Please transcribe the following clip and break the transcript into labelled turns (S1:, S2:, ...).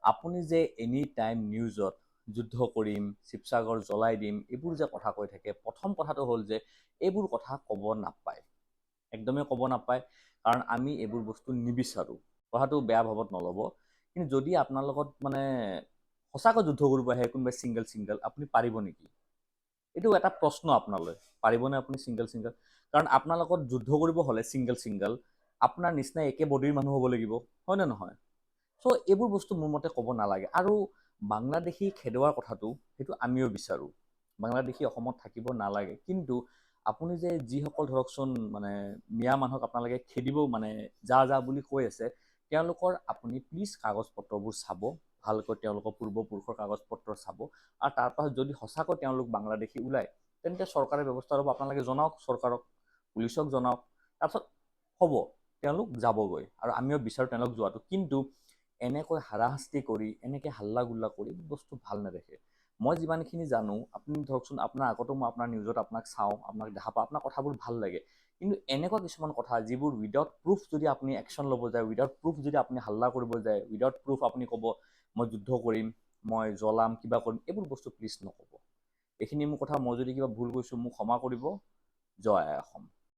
S1: আপুনি যে any time নিউজত যুদ্ধ কৰিম, শিৱসাগৰ জ্বলাই দিম, এইবোৰ যে কথা কৈ থাকে, প্ৰথম কথাটো হ'ল যে এইবোৰ কথা ক'ব নাপায়, একদমেই ক'ব নাপায়, কাৰণ আমি এইবোৰ বস্তু নিবিচাৰোঁ। কথাটো বেয়া ভাৱত নল'ব, কিন্তু যদি আপোনাৰ লগত মানে সঁচাকৈ যুদ্ধ কৰিব আহে কোনোবাই ছিংগল, আপুনি পাৰিব নেকি? এইটো এটা প্ৰশ্ন আপোনালৈ, পাৰিবনে আপুনি ছিংগল? কাৰণ আপোনাৰ লগত যুদ্ধ কৰিব হ'লে ছিংগল আপোনাৰ নিচিনা একে বডিৰ মানুহ হ'ব লাগিব, হয় নে নহয়? চ' এইবোৰ বস্তু মোৰ মতে ক'ব নালাগে। আৰু বাংলাদেশী খেদোৱাৰ কথাটো সেইটো আমিও বিচাৰোঁ, বাংলাদেশী অসমত থাকিব নালাগে, কিন্তু আপুনি যে যিসকল ধৰকচোন মানে মিয়া মানুহক আপোনালোকে খেদিব মানে যা বুলি কৈ আছে, তেওঁলোকৰ আপুনি প্লিজ কাগজ পত্ৰবোৰ চাব ভালকৈ, তেওঁলোকৰ পূৰ্বপুৰুষৰ কাগজ পত্ৰ চাব, আৰু তাৰপাছত যদি সঁচাকৈ তেওঁলোক বাংলাদেশী ওলায় তেন্তে চৰকাৰে ব্যৱস্থা ল'ব, আপোনালোকে জনাওক চৰকাৰক, পুলিচক জনাওক, তাৰপিছত হ'ব তেওঁলোক যাবগৈ, আৰু আমিও বিচাৰোঁ তেওঁলোক যোৱাটো। কিন্তু এনেকৈ হাৰাশাস্তি কৰি, এনেকৈ হাল্লা গুল্লা কৰি বস্তু ভাল নেদেখে। মই যিমানখিনি জানো, আপুনি ধৰকচোন আপোনাৰ আগতো মই আপোনাৰ নিউজত আপোনাক চাওঁ, আপোনাক দেখা পাওঁ, আপোনাৰ কথাবোৰ ভাল লাগে, কিন্তু এনেকুৱা কিছুমান কথা যিবোৰ উইদাউট প্ৰুফ যদি আপুনি একশ্যন ল'ব যায়, উইদাউট প্ৰুফ যদি আপুনি হাল্লা কৰিব যায়, উইদাউট প্ৰুফ আপুনি ক'ব মই যুদ্ধ কৰিম, মই জ্বলাম, কিবা কৰিম, এইবোৰ বস্তু প্লিজ নক'ব। এইখিনি মোৰ কথা, মই যদি কিবা ভুল কৈছোঁ মোক ক্ষমা কৰিব। জয় আই অসম।